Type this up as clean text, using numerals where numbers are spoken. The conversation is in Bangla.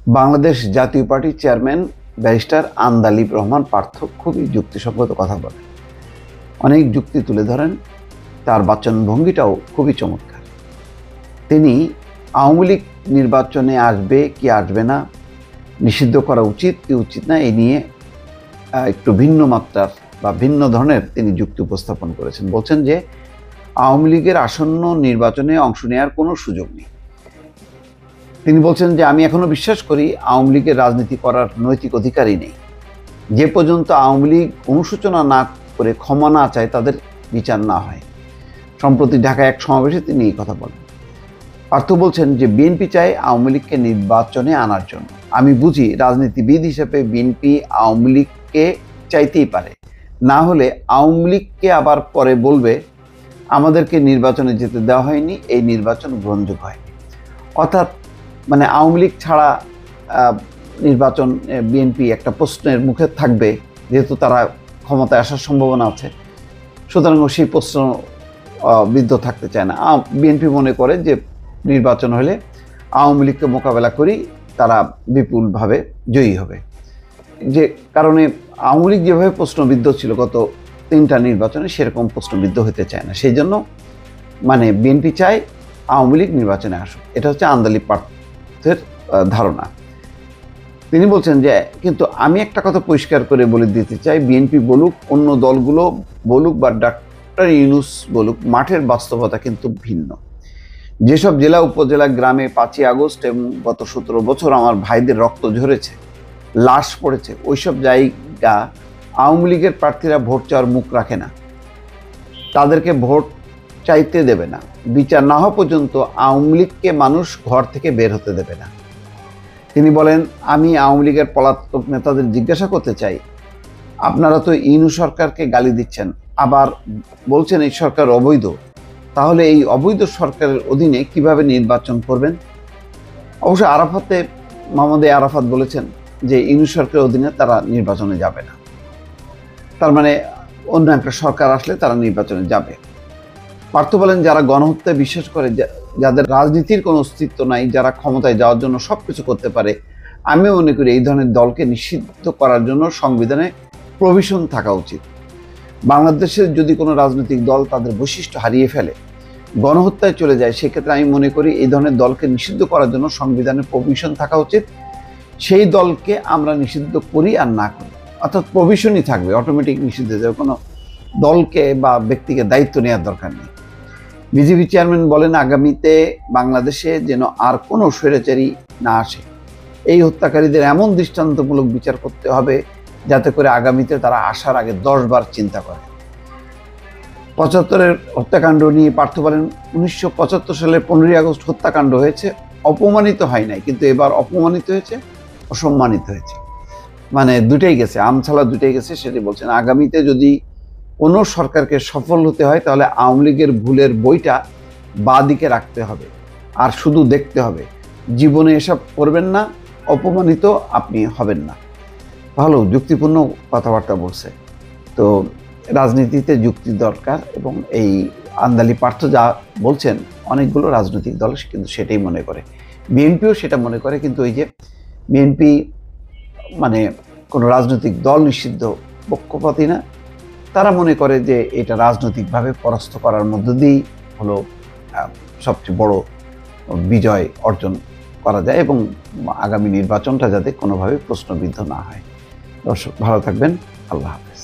বাংলাদেশ জাতীয় পার্টির চেয়ারম্যান ব্যারিস্টার আন্দালিব রহমান পার্থ খুবই যুক্তিসঙ্গত কথা বলেন, অনেক যুক্তি তুলে ধরেন। তার বাচনভঙ্গিটাও খুবই চমৎকার। তিনি আওয়ামী লীগ নির্বাচনে আসবে কি আসবে না, নিষিদ্ধ করা উচিত কি উচিত না, এই নিয়ে একটু ভিন্ন মাত্রার বা ভিন্ন ধরনের তিনি যুক্তি উপস্থাপন করেছেন। বলছেন যে আওয়ামী লীগের আসন্ন নির্বাচনে অংশ নেওয়ার কোনো সুযোগ নেই। তিনি বলছেন যে আমি এখনো বিশ্বাস করি আওয়ামী লীগের রাজনীতি করার নৈতিক অধিকারই নেই। যে পর্যন্ত আওয়ামী লীগ অনুশোচনা না করে ক্ষমা না চায় তাদের বিচার না হয়। সম্প্রতি ঢাকায় এক সমাবেশে তিনি এই কথা বলেন। পার্থ বলছেন যে বিএনপি চায় আওয়ামী লীগকে নির্বাচনে আনার জন্য। আমি বুঝি রাজনীতিবিদ হিসেবে বিএনপি আওয়ামী লীগকে চাইতেই পারে, না হলে আওয়ামী লীগকে আবার পরে বলবে আমাদেরকে নির্বাচনে যেতে দেওয়া হয়নি, এই নির্বাচন গ্রহণযোগ্য হয়নি। অর্থাৎ আওয়ামী লীগ ছাড়া নির্বাচন বিএনপি একটা প্রশ্নের মুখে থাকবে, যেহেতু তারা ক্ষমতায় আসার সম্ভাবনা আছে, সুতরাং সেই প্রশ্ন বিদ্ধ থাকতে চায় না। বিএনপি মনে করে যে নির্বাচন হলে আওয়ামী লীগকে মোকাবেলা করি তারা বিপুলভাবে জয়ী হবে। যে কারণে আওয়ামী লীগ যেভাবে প্রশ্নবিদ্ধ ছিল গত 3টা নির্বাচনে, সেরকম প্রশ্নবিদ্ধ হতে চায় না। সেই জন্য বিএনপি চায় আওয়ামী লীগ নির্বাচনে আসুক। এটা হচ্ছে আন্দালিব পার্থের ধারণা। তিনি বলছেন যে কিন্তু আমি একটা কথা পরিষ্কার করে বলে দিতে চাই, বিএনপি বলুক, অন্য দলগুলো বলুক বা ডক্টর ইউনূস বলুক, মাঠের বাস্তবতা কিন্তু ভিন্ন। যেসব জেলা উপজেলা গ্রামে 5ই আগস্ট এবং গত 17 বছর আমার ভাইদের রক্ত ঝরেছে, লাশ পড়েছে, ওইসব জায়গা আওয়ামী লীগের প্রার্থীরা ভোট চাওয়ার মুখ রাখে না, তাদেরকে ভোট চাইতে দেবে না। বিচার না হওয়া পর্যন্ত আওয়ামী লীগকে মানুষ ঘর থেকে বের হতে দেবে না। তিনি বলেন, আমি আওয়ামী লীগের পলাতক নেতাদের জিজ্ঞাসা করতে চাই, আপনারা তো ইউনূস সরকারকে গালি দিচ্ছেন, আবার বলছেন এই সরকার অবৈধ, তাহলে এই অবৈধ সরকারের অধীনে কিভাবে নির্বাচন করবেন? অবশ্য মোহাম্মদ আরাফাত বলেছেন যে ইউনূস সরকারের অধীনে তারা নির্বাচনে যাবে না, তার অন্য একটা সরকার আসলে তারা নির্বাচনে যাবে। পার্থ বলেন, যারা গণহত্যায় বিশ্বাস করে, যাদের রাজনীতির কোনো অস্তিত্ব নাই, যারা ক্ষমতায় যাওয়ার জন্য সবকিছু করতে পারে, আমি মনে করি এই ধরনের দলকে নিষিদ্ধ করার জন্য সংবিধানে প্রভিশন থাকা উচিত। বাংলাদেশের যদি কোনো রাজনৈতিক দল তাদের বৈশিষ্ট্য হারিয়ে ফেলে, গণহত্যায় চলে যায়, সেক্ষেত্রে আমি মনে করি এই ধরনের দলকে নিষিদ্ধ করার জন্য সংবিধানে প্রভিশন থাকা উচিত। সেই দলকে আমরা নিষিদ্ধ করি আর না করি, অর্থাৎ প্রভিশনই থাকবে, অটোমেটিক নিষিদ্ধ হয়ে যাবে, কোনো দলকে বা ব্যক্তিকে দায়িত্ব নেওয়ার দরকার নেই। বিজেপি চেয়ারম্যান বলেন, আগামীতে বাংলাদেশে যেন আর কোনো স্বৈরাচারী না আসে। এই হত্যাকারীদের এমন দৃষ্টান্তমূলক বিচার করতে হবে যাতে করে আগামীতে তারা আসার আগে 10 বার চিন্তা করে। 75-এর হত্যাকাণ্ড নিয়ে পার্থ বলেন, 1975 সালের 15ই আগস্ট হত্যাকাণ্ড হয়েছে, অপমানিত হয় নাই, কিন্তু এবার অপমানিত হয়েছে, অসম্মানিত হয়েছে। দুটাই গেছে, আমছালা দুটাই গেছে। সেটি বলছেন, আগামীতে যদি কোনো সরকারকে সফল হতে হয় তাহলে আওয়ামী লীগের ভুলের বইটা বাদিকে রাখতে হবে আর শুধু দেখতে হবে। জীবনে এসব করবেন না, অপমানিত আপনি হবেন না। ভালো যুক্তিপূর্ণ কথাবার্তা বলছে। তো রাজনীতিতে যুক্তি দরকার, এবং এই আন্দালিব পার্থ যা বলছেন অনেকগুলো রাজনৈতিক দল কিন্তু সেটাই মনে করে, বিএনপিও সেটা মনে করে। কিন্তু ওই যে বিএনপি কোনো রাজনৈতিক দল নিষিদ্ধ পক্ষপাতী না, তারা মনে করে যে এটা রাজনৈতিকভাবে পরাস্ত করার মধ্য দিয়েই হলো সবচেয়ে বড় বিজয় অর্জন করা যায়, এবং আগামী নির্বাচনটা যাতে কোনোভাবে প্রশ্নবিদ্ধ না হয়। দর্শক ভালো থাকবেন, আল্লাহ হাফেজ।